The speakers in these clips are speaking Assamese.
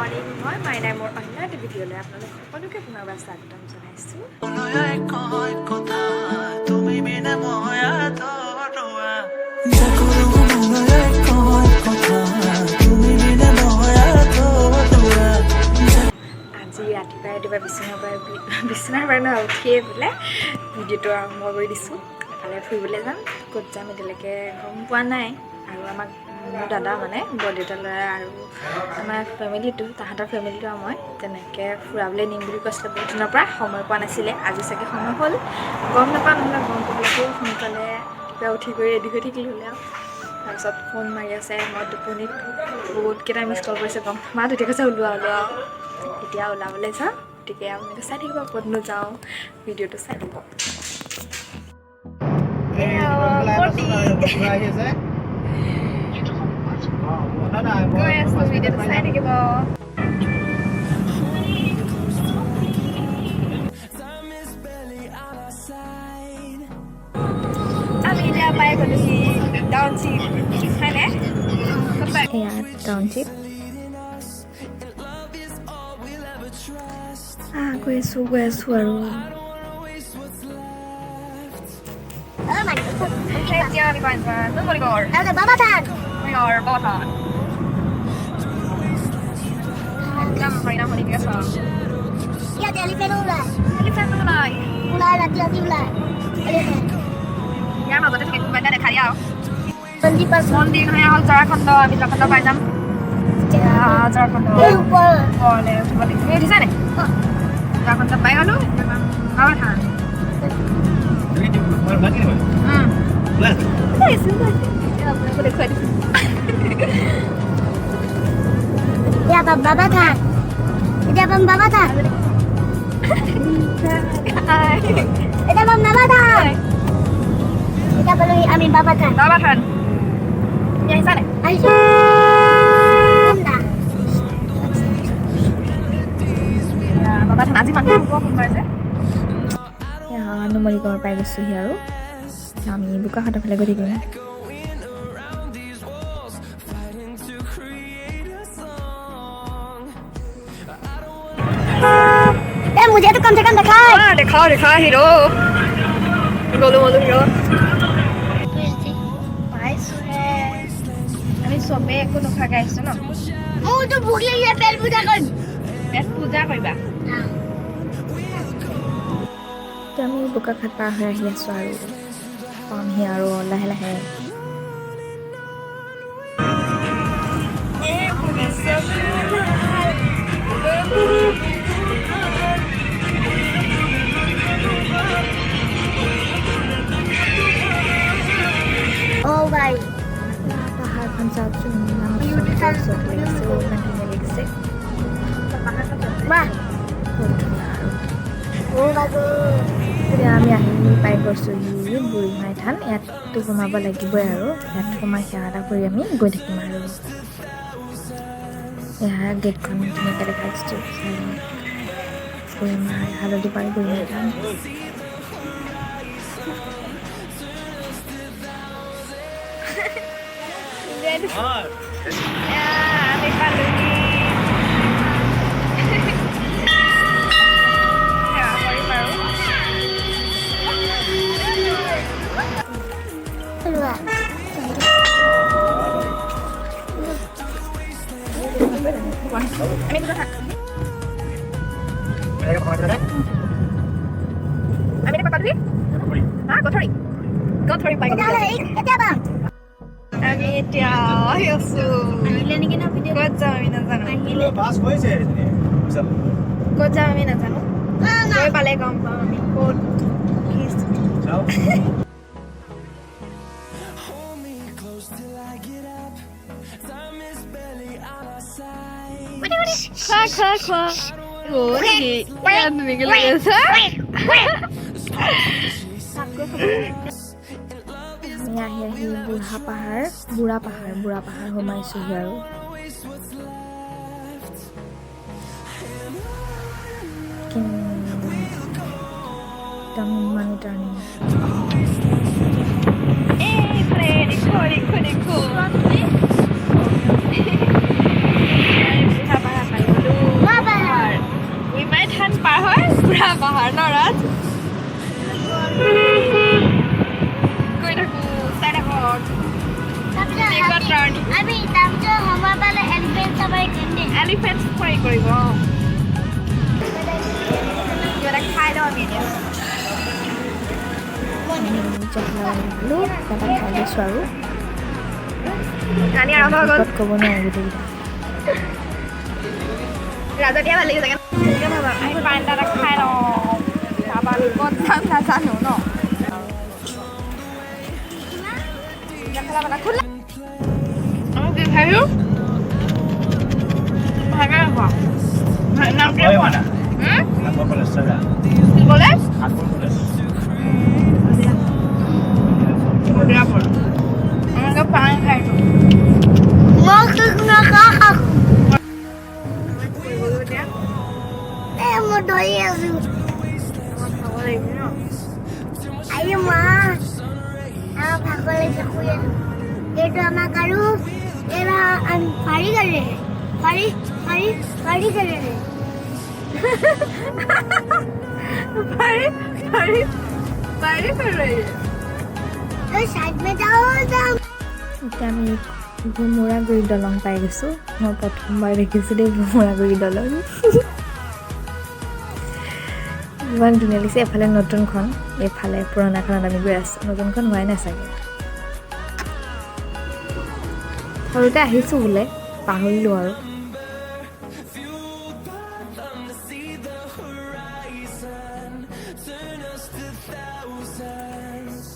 মৰ্ণিং মই মাইনাই মোৰ অন্য এটা ভিডিঅ'লৈ আপোনালোক সকলোকে পুনৰবাৰ স্বাগতম জনাইছোঁ। আজি ৰাতিপুৱাই বিচনাৰ পৰা উঠিয়ে বোলে ভিডিঅ'টো আৰম্ভ কৰি দিছোঁ। এফালে ফুৰিবলৈ যাম, ক'ত যাম এতিয়ালৈকে গম পোৱা নাই। আৰু আমাক মোৰ দাদা মানে বৰদেউতা ল'ৰা আৰু আমাৰ ফেমিলিটো তাহাঁতৰ ফেমিলিটো আৰু মই তেনেকৈ ফুৰাবলৈ নিম বুলি কৈছিলে বহুত দিনৰ পৰা, সময় পোৱা নাছিলে। আজি চাগে সময় হ'ল, গম নাপাওঁ। নহ'লে গম পাবলৈকো সোনকালে ৰাতিপুৱা উঠি কৰি ৰেডি হৈ থাকিলোঁ হ'লে আৰু তাৰপিছত ফোন মাৰি আছে। মই টোপনিত বহুতকেইটা মিছ কল কৰিছে, গম মা তেতিয়া কৈছে ওলোৱা এতিয়া ওলাবলৈ যাওঁ। গতিকে আপোনালোকে চাই থাকিব, ক'তনো যাওঁ ভিডিঅ'টো চাই থাকিব। গৈ আছোঁ, ভিডিঅ'টো চাই থাকিব। আমি এতিয়া পাই গ'লোহি টাউনশ্বিপ, হয়নে? এয়া টাউনশ্বিপ। গৈ আছোঁ আৰু এতিয়া আমি পাইছোঁ মৰিগড় বাবাথান। ইয়াত এলিফেণ্ট ওলাই ৰাতি ইয়াৰ মাজতে থাকে কোনোবা এটা দেখা দিয়া আৰু মন্দিৰ নহয় হ'ল জৰাখণ্ড। আমি জৰাখণ্ড পাই যাম। জৰাখণ্ড ওপৰলৈ উঠিব লাগিব। তুমি উঠিছা নে? জৰাখণ্ড পাই গ'লো। বাবাথান দেখুৱাই দিছোঁ। এতিয়া পাম বাবাথান। এতিয়া পাম নাবাথান। এতিয়া পালো আমি বাবাথান। তুমি আহিছা নে? আহিছোঁ। বাবাথান আজি মানুহ কোনোবা আছে। নুমলীগড় পাই গৈছোঁহি আৰু আমি বোকাখাটৰ ফালে গৈ থাকিম। मुझे तो कम से कम दिखाओ हीरो। बोलो हीरो पाइছোঁ হে। আমি চবেই একো নোখোৱাকৈ আহিছোঁ ন। মোৰতো ভোক লাগিছে, পেট পূজা কৰিম। পেট পূজা কৰিবা? এতিয়া আমি বোকাখাট পাৰ হৈ আহি আছোঁ আৰু পামহি আৰু লাহে লাহে। পাহাৰখন চাওকচোন, ইমান লাগিছে, ইমান ধুনীয়া লাগিছে। এতিয়া আমি আহি পাই গৈছোঁহি বুঢ়ীমাই থান। ইয়াততো সোমাব লাগিবই আৰু ইয়াত সোমাই সেৱা এটা কৰি আমি গৈ থাকিম আৰু এয়া গেটখন ধুনীয়াকৈ দেখাইছোঁ। বুঢ়ীমাই হালধি পাৰি বুঢ়ীমাই থান। আমি পালোহি। সেৱা কৰিম আৰু আমি দুটো থাক। আমি এতিয়া পালোহি গথৰি পাই গ'লো। আমি এতিয়া আহি আছোঁ। ক'ত যাম আমি নাজানো। ক'ত যাম আমি নাজানো। গৈ পালে গম পাম আমি ক'ত খোৱা তুমি লাগি আছে। আমি আহি বুঢ়া পাহাৰ সোমাইছোঁহি আৰু একদম মানুহ টাৰ্ণিং। বুঢ়া পাহাৰ পাই গ'লো। পাহাৰ ন ৰাত গৈ থাকো চাই থাকক আমি তাৰপিছত সময় পালে এলিফেণ্ট চাফাৰী কৰিম দেই এলিফেণ্ট চাফাৰী কৰিব কিবা এটা খাই লওঁ আমি এতিয়া খাই লৈছোঁ আৰু কানি আৰম্ভ হৈ গ'ল ক'ব নোৱাৰি গোটেইকেইটা ৰাজতিয়া ভাল লাগি চাগে ভাবা আমি পানী এটা খাই লওঁ তাৰপৰা আমি ক'ত যাম নাজানো ন আমি কি খাইছোঁ ভাগে খোৱা নাম কি খোৱা কি ক'লে আমাকে পানী খাইছোঁ মই ধৰি আছো আই মা আমাৰ ভাগৰ লাগিছে শুই আছো এইটো আমাক আৰু এইবাৰ ফাৰি গ'লে ফাৰি গ'লে साइड में जाओ जाओ এতিয়া আমি ভোমোৰাগুৰি দলং পাই গৈছোঁ মই প্ৰথমবাৰ দেখিছোঁ দেই ভোমোৰাগুৰি দলং ইমান ধুনীয়া লাগিছে এফালে নতুনখন এইফালে পুৰণাখনত আমি গৈ আছোঁ নতুনখন হোৱাই নাই চাগে সৰুতে আহিছোঁ বোলে পাহৰিলোঁ আৰু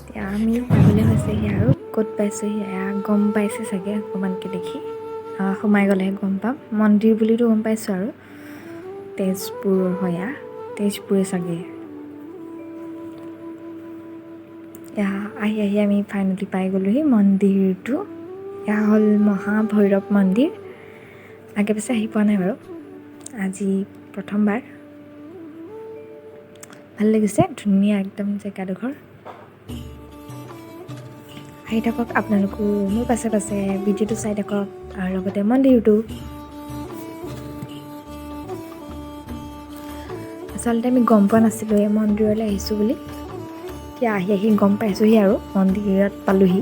এতিয়া আমি পাবলৈ হৈছেহি আৰু ক'ত পাইছোঁহি এয়া গম পাইছে চাগে অকণমানকৈ দেখি সোমাই গ'লেহে গম পাম মন্দিৰ বুলিতো গম পাইছোঁ আৰু তেজপুৰ হয়া তেজপুৰে চাগে এয়া আহি আমি ফাইনেলি পাই গ'লোহি মন্দিৰটো এয়া হ'ল মহা ভৈৰৱ মন্দিৰ আগে পাছে আহি পোৱা নাই বাৰু আজি প্ৰথমবাৰ ভাল লাগিছে ধুনীয়া একদম জেগাডোখৰ আহি থাকক আপোনালোকো মোৰ পাছে পাছে ভিডিঅ'টো চাই থাকক আৰু লগতে মন্দিৰটো আচলতে আমি গম পোৱা নাছিলোঁ এই মন্দিৰলৈ আহিছোঁ বুলি এতিয়া আহি গম পাইছোঁহি আৰু মন্দিৰত পালোঁহি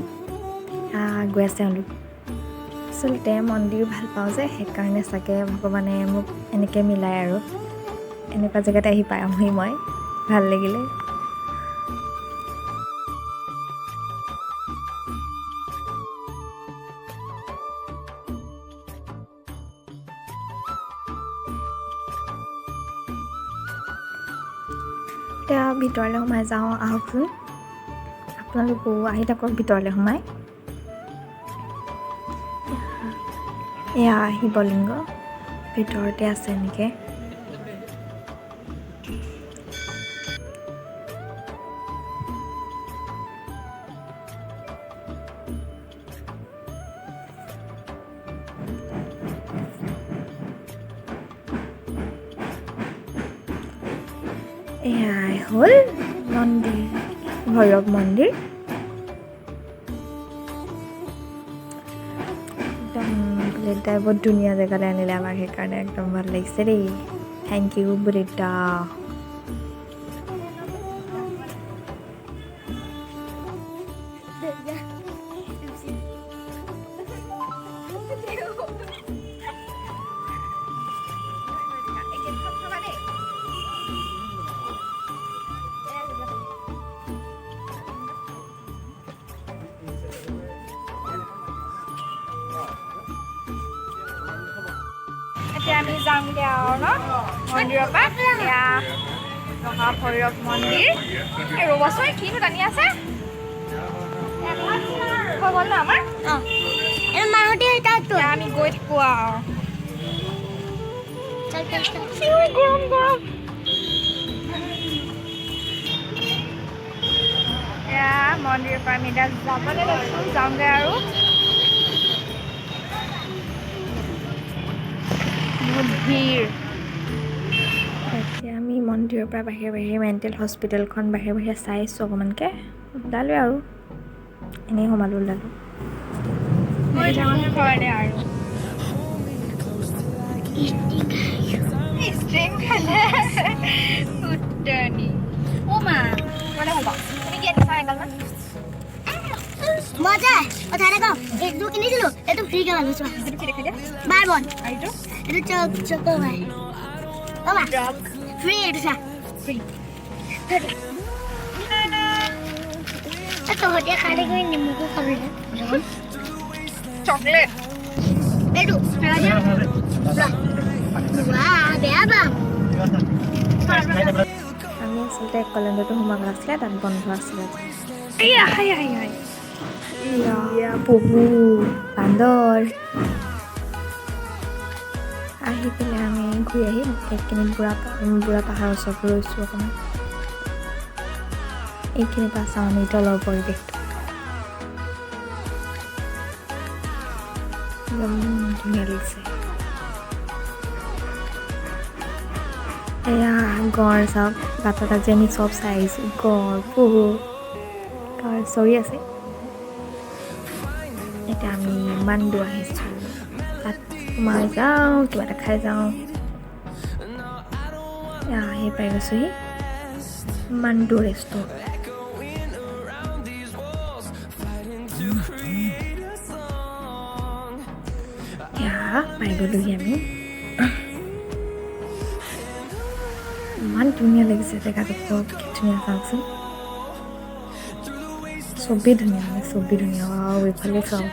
গৈ আছে তেওঁলোক আচলতে মন্দিৰ ভাল পাওঁ যে সেইকাৰণে চাগে ভগৱানে মোক এনেকৈ মিলাই আৰু এনেকুৱা জেগাতে আহি পাওঁহি মই ভাল লাগিলে এতিয়া ভিতৰলৈ সোমাই যাওঁ আহকচোন আপোনালোকো আহি থাকক ভিতৰলৈ সোমাই এয়া শিৱলিংগ ভিতৰতে আছে এনেকৈ এয়াই হ'ল মন্দিৰ ভৈৰৱ মন্দিৰ একদম বুলেটদাই বহুত ধুনীয়া জেগালৈ আনিলে আমাক সেইকাৰণে একদম ভাল লাগিছে দেই থেংক ইউ বুলেটদা এতিয়া আমি যামগৈ আৰু ন মন্দিৰৰ পৰা এয়া মহা ভৈৰৱ মন্দিৰ ৰ'বচোন কিনো টানি আছে হৈ গ'ল ন আমাৰ আমি গৈ থাকোঁ আৰু গৰম এয়া মন্দিৰৰ পৰা আমি এতিয়া যাবলৈ লৈছোঁ যাওঁগৈ আৰু ভিৰ এতিয়া আমি মন্দিৰৰ পৰা বাহিৰে মেণ্টেল হস্পিটেলখন বাহিৰে চাই আছোঁ অকণমানকৈ ওলালোঁ আৰু এনেই সোমালোঁ ওলালোঁ আৰু ষ্টিং খালে Danny. Oh ma. Mana hoba? Kami dia ni saya kalman. মজা কথা এটা কওঁ এইটো কিনিছিলো এইটো ফ্ৰী কে আনিছো Itu kira kira. বাৰ বন Itu. এইটো চকো হয় অমা Drug. ফ্ৰী এইটো চা Free. তহঁতে খালি কৰি নিমখো খাবি Chocolate. এইটো ৰাজা ৱাহ বেয়া বাম আমি আচলতে কলেজতো সোমাব আছিলে তাত বন্ধ আছিলে এয়া হাই হাই হাই এয়া পহু বান্দৰ আহি পেলাই আমি ঘূৰি আহি এইখিনি বুঢ়া পাহাৰৰ ওচৰত ৰৈছোঁ অকণমান এইখিনিৰ পৰা চাওঁ আমি তলৰ পৰিৱেশটো একদম ধুনীয়া লাগিছে এয়া গড় চাওক বাটত আজি আমি চব চাই আহিছোঁ গড় পহু গড় চৰি আছে এতিয়া আমি ইমান দূৰ আহিছোঁ তাত সোমাই যাওঁ কিবা এটা খাই যাওঁ আহি পাই গৈছোঁহি ইমান দূৰ ৰেষ্টুৰেণ্ট পাই গ'লোহি আমি ইমান ধুনীয়া লাগিছে জেগাটো বৰ ধুনীয়া চাওকচোন চবেই ধুনীয়া মানে চবেই ধুনীয়া আৰু এইফালে চাওঁ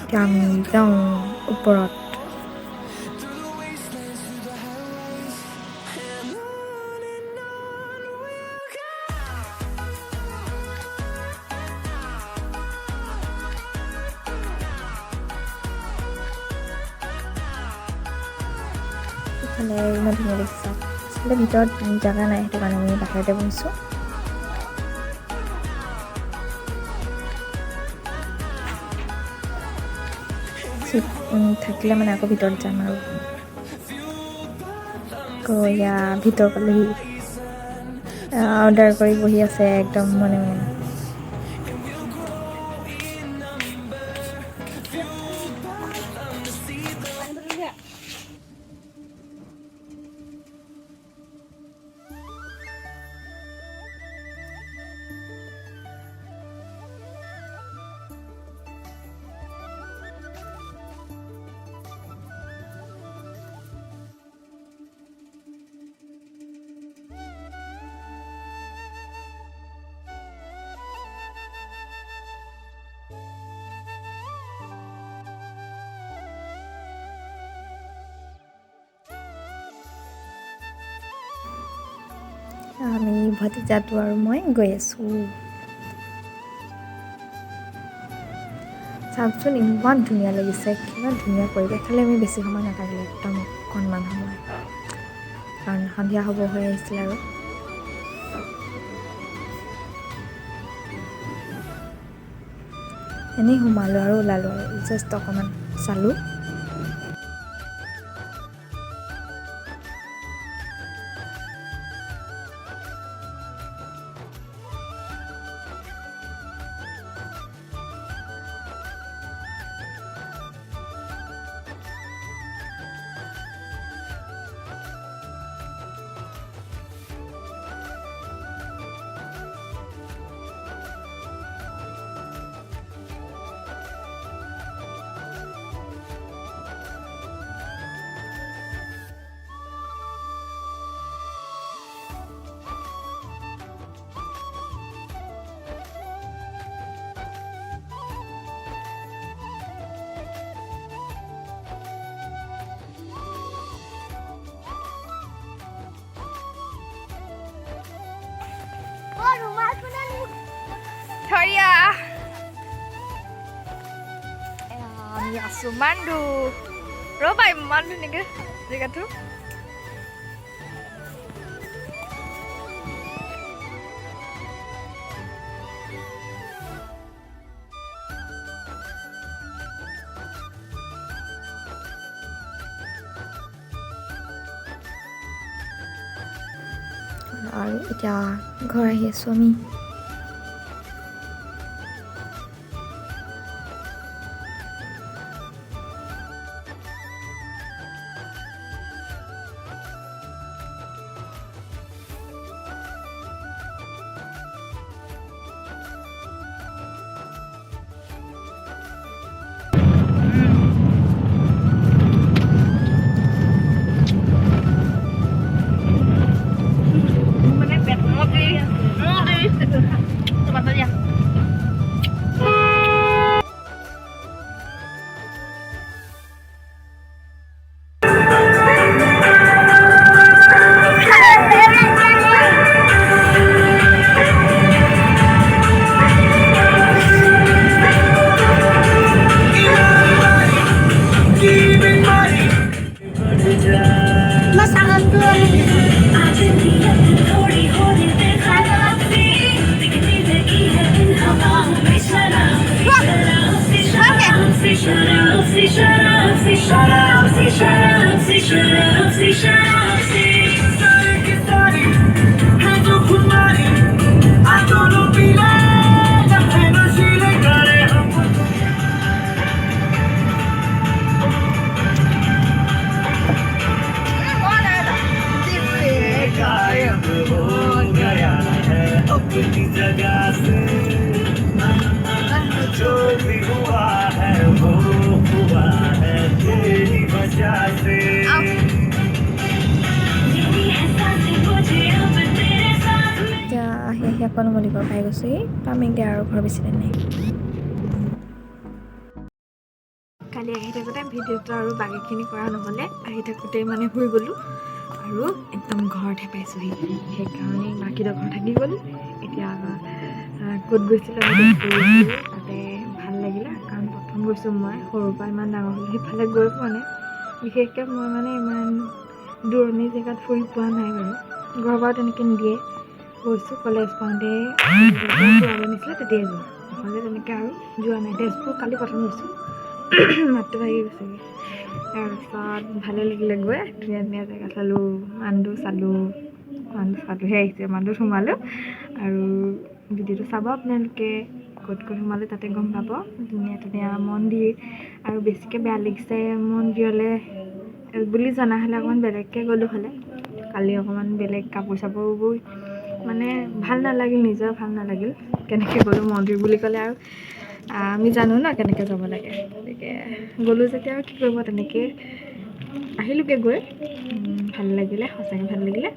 এতিয়া আমি যাওঁ ওপৰত ইফালে ইমান ধুনীয়া দেখিছে আচলতে ভিতৰত জেগা নাই সেইটো কাৰণে আমি বাহিৰতে বহিছোঁ চিট থাকিলে মানে আকৌ ভিতৰত যাম আৰু আকৌ এয়া ভিতৰ পালেহি অৰ্ডাৰ কৰি বহি আছে একদম মনে মনে আমি ভতিজাটো আৰু মই গৈ আছোঁ চাওকচোন ইমান ধুনীয়া লাগিছে কিমান ধুনীয়া পৰিৱেশ খালি আমি বেছি সময় নাথাকিলোঁ একদম অকণমান সময় কাৰণ সন্ধিয়া হ'ব হৈ আহিছিল আৰু এনেই সোমালোঁ আৰু ওলালোঁ আৰু জাষ্ট অকণমান চালোঁ Toya. Ini asu mandu. Roba mandu nih ke? Jika tuh. আৰু এতিয়া ঘৰ আহি আছোঁ আমি अपनी जगह से जो भी हुआ है वो हुआ है तेरी वजह से এতিয়া আহি আহি আকৌ নুমলিব পাই গৈছোহি পামেগৈ আৰু ঘৰ বেছি দিন নাই কালি আহি থাকোঁতে ভিডিঅ'টো আৰু বাকীখিনি কৰা নহ'লে আহি থাকোঁতেই মানে শুই গ'লোঁ আৰু একদম ঘৰতহে পাইছোঁহি সেইকাৰণে বাকীটো ঘৰ থাকি গ'ল এতিয়া ক'ত গৈছিলোঁ তাতে ভাল লাগিলে কাৰণ প্ৰথম গৈছোঁ মই সৰুৰ পৰা ইমান ডাঙৰ হ'লোঁ সেইফালে গৈ পোৱা নাই বিশেষকৈ মই মানে ইমান দূৰণি জেগাত ফুৰি পোৱা নাই বাৰু ঘৰৰ পৰা তেনেকৈ নিদিয়ে গৈছোঁ কলেজ পাওঁতে ফুৰাব নিছিলে তেতিয়াই যোৱা নহ'লে তেনেকৈ আৰু যোৱা নাই তেজপুৰ কালি প্ৰথম গৈছোঁ মাতটো ভাগি গৈছেগৈ তাৰপিছত ভালে লাগিলে গৈ ধুনীয়া ধুনীয়া জেগা চালোঁ মান্দু চালোঁহে আহিছে মান্দুত সোমালোঁ আৰু ভিডিঅ'টো চাব আপোনালোকে ক'ত ক'ত সোমালোঁ তাতে গম পাব ধুনীয়া ধুনীয়া মন্দিৰ আৰু বেছিকৈ বেয়া লাগিছে মন্দিৰলৈ বুলি জনা হ'লে অকণমান বেলেগকৈ গ'লোঁ হ'লে কালি অকণমান বেলেগ কাপোৰ চাপোৰবোৰ মানে ভাল নালাগিল নিজৰ ভাল নালাগিল কেনেকৈ গ'লোঁ মন্দিৰ বুলি ক'লে আৰু আমি জানো ন কেনেকৈ যাব লাগে গতিকে গ'লোঁ যেতিয়া আৰু কি কৰিব তেনেকৈ আহিলোঁগৈ গৈ ভাল লাগিলে সঁচাকৈ ভাল লাগিলে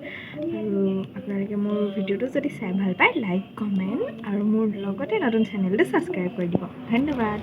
আৰু আপোনালোকে মোৰ ভিডিঅ'টো যদি চাই ভাল পায় লাইক কমেণ্ট আৰু মোৰ লগতে নতুন চেনেলটো ছাবস্ক্ৰাইব কৰি দিব ধন্যবাদ